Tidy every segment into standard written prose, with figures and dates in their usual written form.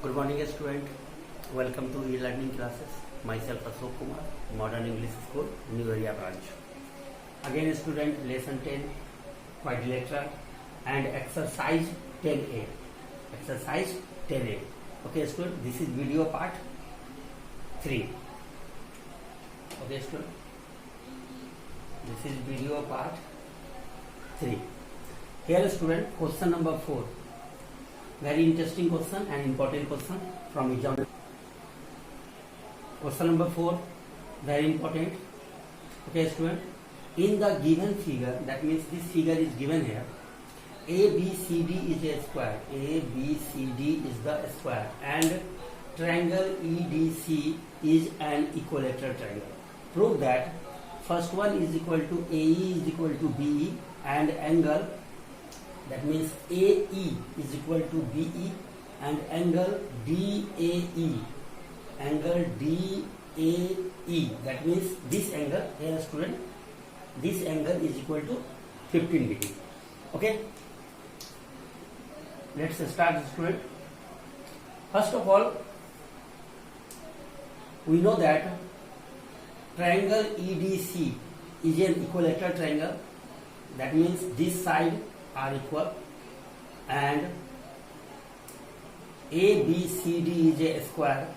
Good morning, student. Welcome to e-learning classes. Myself Ashok Kumar, Modern English School, New Area branch. Again, student, lesson 10, quadrilateral and exercise 10A. Exercise 10A. Okay, student, this is video part 3. Okay, student, this is video part 3. Here, student, question number 4. Very interesting question and important question from exam. Question number 4, very important. Okay, student. In the given figure, that means this figure is given here. ABCD is a square. ABCD is the square, and triangle EDC is an equilateral triangle. Prove that first one is equal to AE is equal to BE, and angle, that means AE is equal to BE, and angle DAE, that means this angle here, student, this angle is equal to 15 degree. Okay, let's start, student. First of all, we know that triangle EDC is an equilateral triangle. That means this side are equal, and ABCD is a square,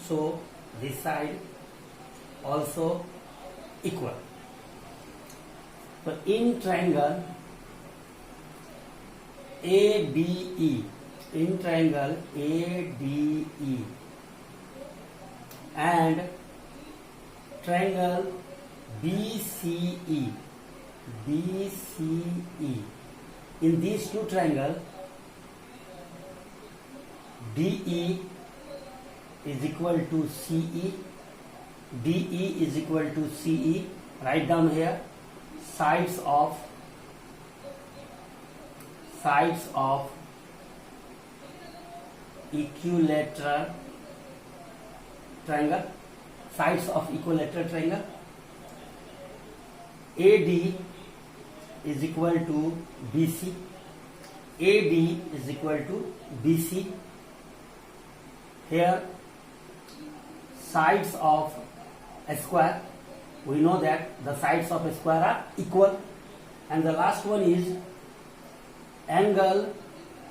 so this side also equal. So in triangle ABE, in triangle ADE and triangle BCE, in these two triangles, DE is equal to CE, DE is equal to CE. Write down here sides of equilateral triangle, sides of equilateral triangle. AD is equal to BC, AD is equal to BC. Here sides of a square, we know that the sides of a square are equal, and the last one is angle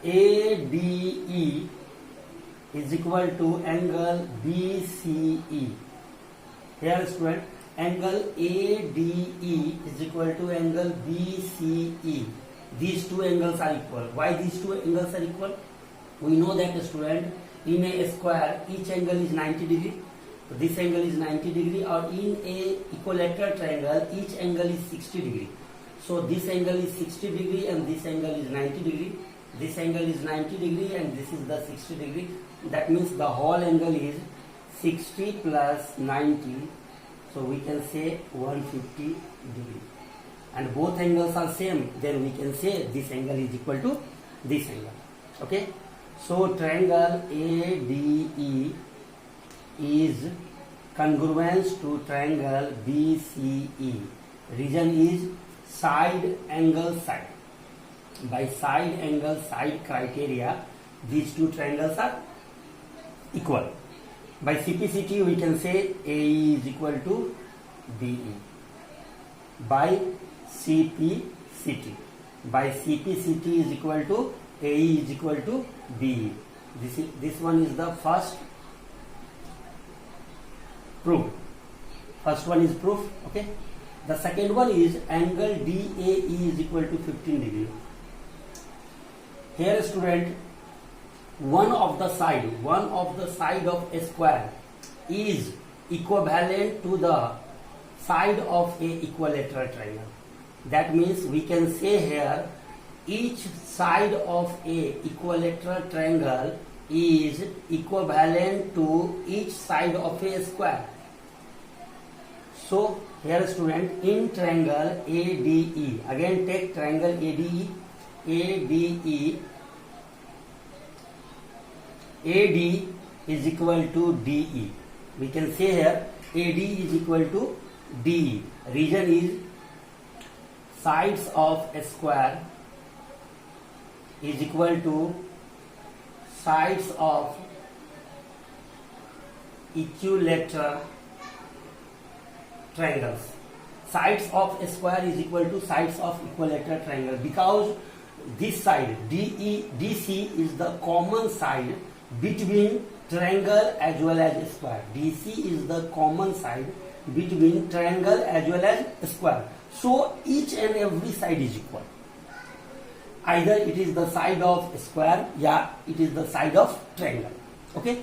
ADE is equal to angle BCE. Here, student, angle ADE is equal to angle BCE. These two angles are equal. Why these two angles are equal? We know that, student, in a square each angle is 90 degree. So this angle is 90 degree, or in a equilateral triangle each angle is 60 degree. So this angle is 60 degree and this angle is 90 degree. This angle is 90 degree and this is the 60 degree. That means the whole angle is 60 plus 90. So we can say 150 degree, and both angles are same, then we can say this angle is equal to this angle. Okay, so triangle ADE is congruent to triangle BCE. Reason is side angle side. By side angle side criteria, these two triangles are equal. By CPCT, we can say AE is equal to BE. By CPCT, is equal to AE is equal to BE. This one is the first proof. First one is proof. Okay. The second one is angle DAE is equal to 15 degree. Here, student, one of the side of a square is equivalent to the side of a equilateral triangle. That means we can say here each side of a equilateral triangle is equivalent to each side of a square. So here, student, in triangle ADE, again take triangle ADE, AD is equal to DE. We can say here AD is equal to DE. Reason is sides of a square is equal to sides of equilateral triangles. Sides of a square is equal to sides of equilateral triangle, because this side DC is the common side between triangle as well as square. DC is the common side between triangle as well as square. So each and every side is equal. Either it is the side of square, yeah, it is the side of triangle. Okay.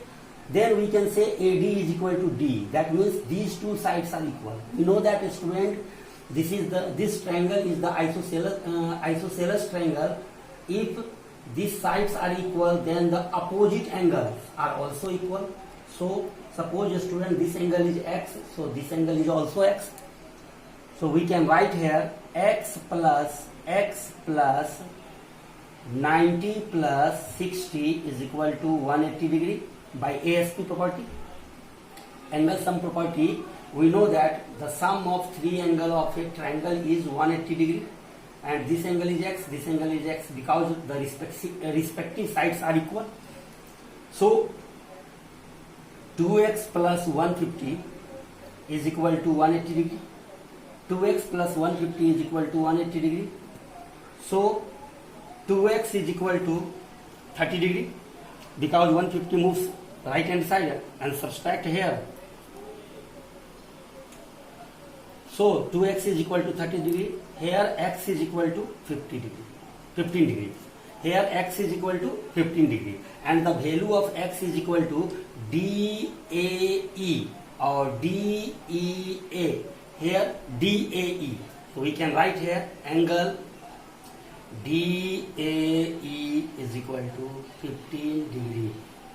Then we can say AD is equal to D. That means these two sides are equal. We know that, student, this triangle is the isosceles triangle. If these sides are equal, then the opposite angles are also equal. So suppose, student, this angle is x, so this angle is also x. So we can write here x plus 90 plus 60 is equal to 180 degree by ASP property. Angle sum property, we know that the sum of three angles of a triangle is 180 degree, and this angle is x, this angle is x, because the respective sides are equal. So 2x plus 150 is equal to 180 degree. 2x plus 150 is equal to 180 degree. So 2x is equal to 30 degree, because 150 moves right hand side and subtract here. So 2x is equal to 30 degree. Here x is equal to 15 degree. Here x is equal to 15 degree, and the value of x is equal to DAE or DEA. Here DAE. So we can write here angle DAE is equal to 15 degree.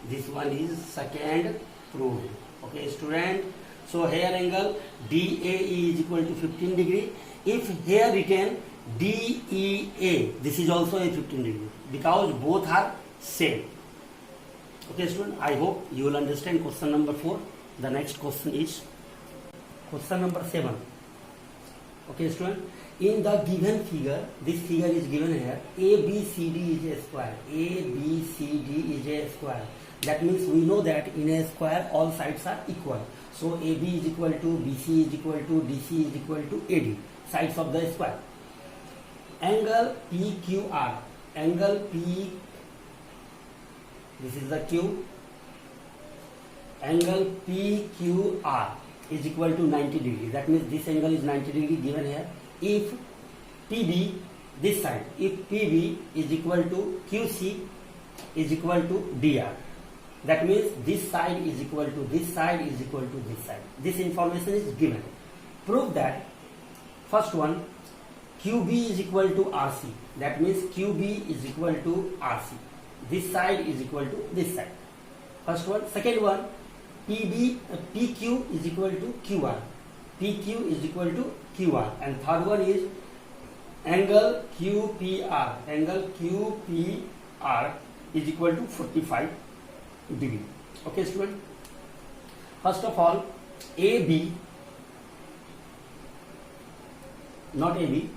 This one is second proof. Okay, student. So here angle DAE is equal to 15 degree. If here written DEA, this is also a 15 degree, because both are same. Okay, student. I hope you will understand question number 4. The next question is question number 7. Okay, student. In the given figure, this figure is given here. ABCD is a square. ABCD is a square. That means we know that in a square all sides are equal. So AB is equal to BC is equal to DC is equal to AD. Sides of the square. Angle PQR. Angle P. This is the Q. Angle PQR is equal to 90 degree. That means this angle is 90 degree given here. If PB, this side, if PB is equal to QC is equal to DR. That means this side is equal to this side is equal to this side. This information is given. Prove that. First one, QB is equal to RC. That means QB is equal to RC. This side is equal to this side. First one. Second one, PQ is equal to QR. PQ is equal to QR. And third one is angle QPR. Angle QPR is equal to 45 degree. Okay, student. First of all, AB, not AB,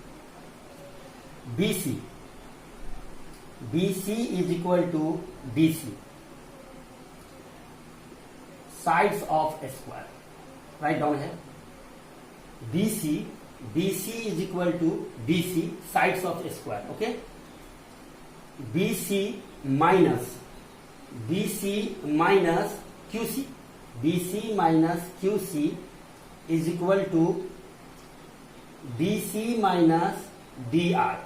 BC. BC is equal to DC. Sides of a square. Write down here. BC is equal to DC, sides of a square. Okay. BC minus QC. BC minus QC is equal to DC minus DR.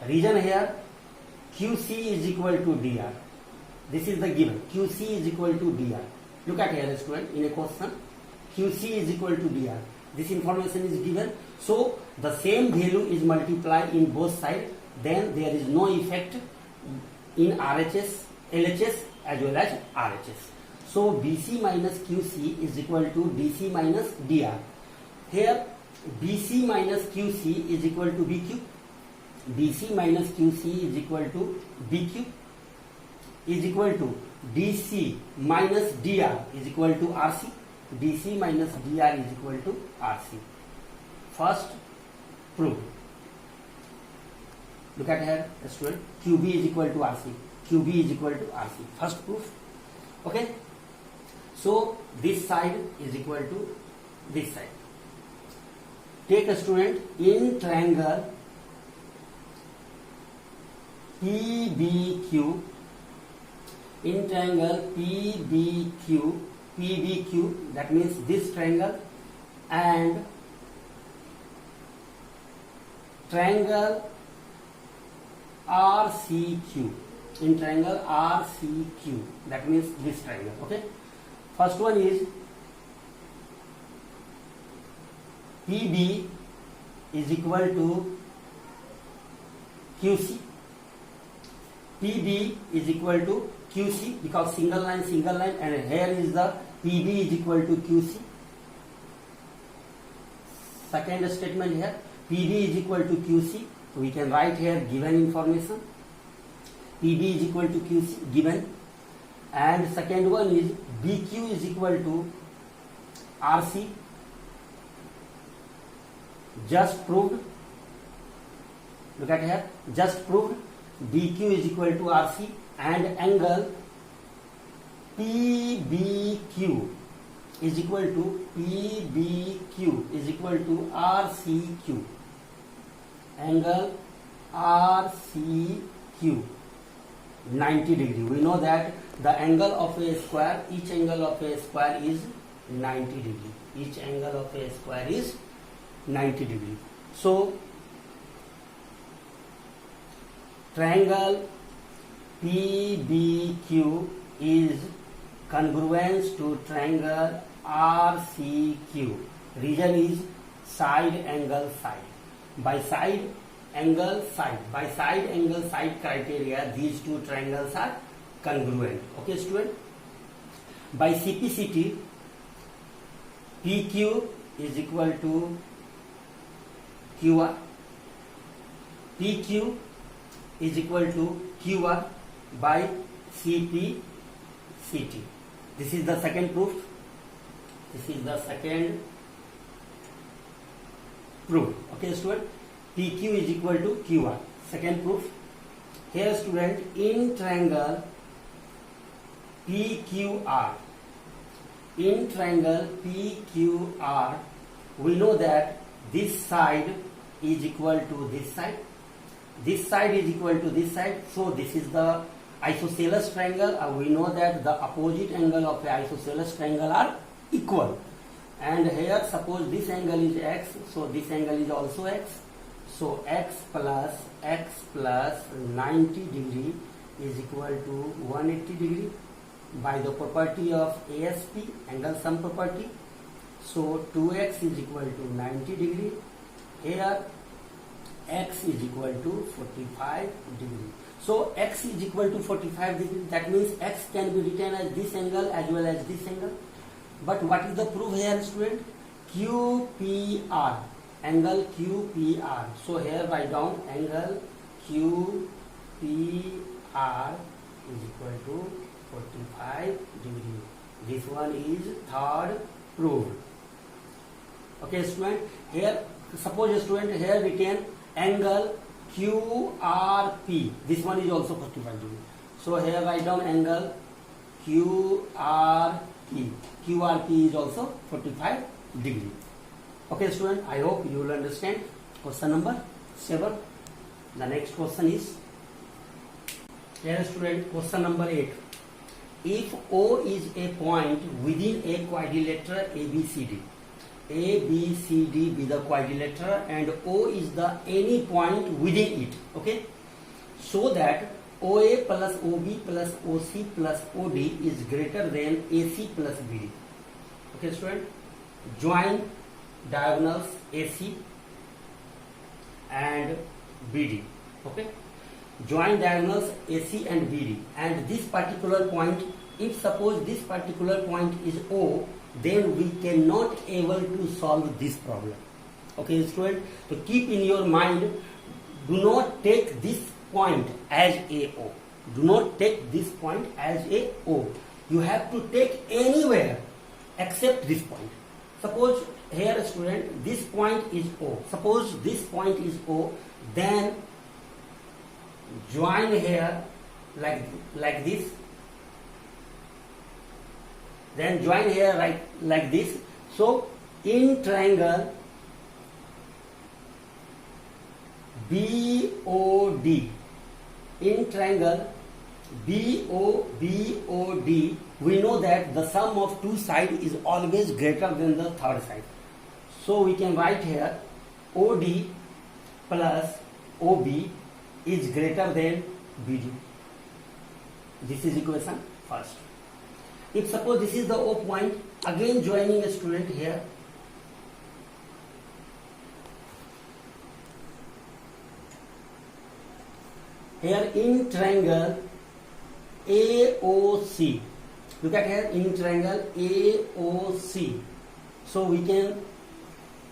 Reason here, QC is equal to DR. This is the given. QC is equal to DR. Look at here, student, in a question. QC is equal to DR. This information is given. So the same value is multiplied in both sides. Then there is no effect in RHS, LHS as well as RHS. So BC minus QC is equal to DC minus DR. Here BC minus QC is equal to BQ. BC minus QC is equal to BQ is equal to DC minus DR is equal to RC. DC minus DR is equal to RC. First proof. Look at here, student. QB is equal to RC. QB is equal to RC. First proof. Okay. So this side is equal to this side. Take a student in triangle PBQ, in triangle PBQ, that means this triangle, and triangle RCQ, in triangle RCQ, that means this triangle. Okay, first one is PB is equal to QC. PB is equal to QC because single line, and here is the PB is equal to QC. Second statement here, PB is equal to QC. We can write here given information. PB is equal to QC given, and second one is BQ is equal to RC. Just proved. Look at here, just proved. BQ is equal to RC, and angle PBQ is equal to RCQ. Angle RCQ 90 degree. We know that the angle of a square, each angle of a square is 90 degree. Each angle of a square is 90 degree. So triangle PBQ is congruent to triangle RCQ. Reason is side angle side. By side angle side criteria, these two triangles are congruent. Okay, student. By CPCT, PQ is equal to QR. PQ is equal to QR by CPCT. This is the second proof. Okay, student. PQ is equal to QR. Second proof. Here, student, in triangle PQR, we know that this side is equal to this side. This side is equal to this side. So this is the isosceles triangle. We know that the opposite angle of the isosceles triangle are equal. And here, suppose this angle is x, so this angle is also x. So x plus 90 degree is equal to 180 degree by the property of ASP, angle sum property. So 2x is equal to 90 degree. Here x is equal to 45 degree. So x is equal to 45 degree. That means x can be written as this angle as well as this angle. But what is the proof here, student? QPR, angle QPR. So here write down angle QPR is equal to 45 degree. This one is third proof. Okay, student. Here, suppose, student, here written angle QRP. This one is also 45 degree. So here write down angle QRP. QRP is also 45 degree. Okay, student, I hope you will understand. Question number 7. The next question is, here, student, question number 8. If O is a point within a quadrilateral ABCD, ABCD be the quadrilateral and O is the any point within it, okay, so that OA plus OB plus OC plus OD is greater than AC plus BD. Okay, student, join diagonals AC and BD. Okay, join diagonals AC and BD, and this particular point, if suppose this particular point is O, then we cannot able to solve this problem. Okay, student, so keep in your mind, do not take this point as a O. Do not take this point as a O. You have to take anywhere except this point. Suppose here, student, this point is O. Suppose this point is O, then join here like this. Then join here right like this. So in triangle BOD, in triangle BOD, we know that the sum of two sides is always greater than the third side. So we can write here OD plus OB is greater than BD. This is equation first. If suppose this is the O point, again joining a student here. Here in triangle AOC, look at here in triangle AOC. So we can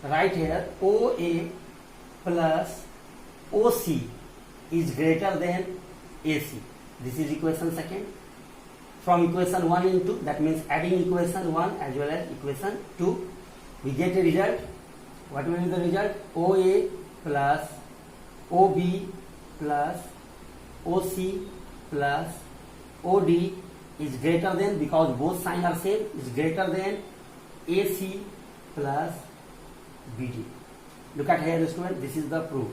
write here OA plus OC is greater than AC. This is equation second. From equation 1 and 2, that means adding equation 1 as well as equation 2, we get a result. What will be the result? OA plus OB plus OC plus OD is greater than, because both signs are same, is greater than AC plus BD. Look at here student, this is the proof.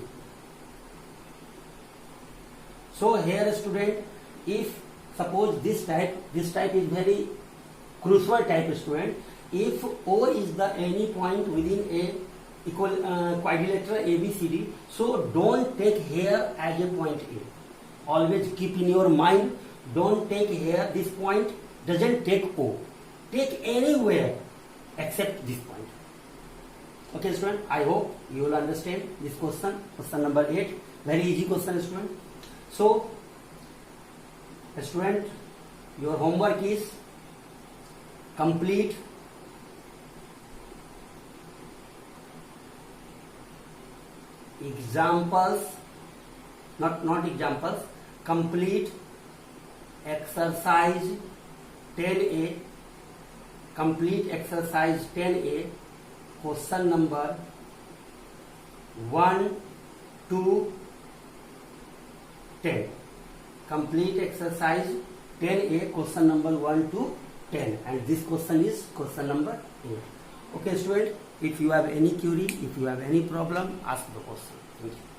So here student, if suppose this type is very crucial type student, if O is the any point within a equal quadrilateral ABCD, so don't take here as a point A. Always keep in your mind, don't take here this point, doesn't take O. Take anywhere except this point. Okay student, I hope you will understand this question, question number 8. Very easy question student. So student, your homework is complete examples, not examples, complete exercise 10A, complete exercise 10A, question number 1 to 10. Complete exercise 10A, question number 1 to 10, and this question is question number 8. Okay student, if you have any query, if you have any problem, ask the question. Thank you.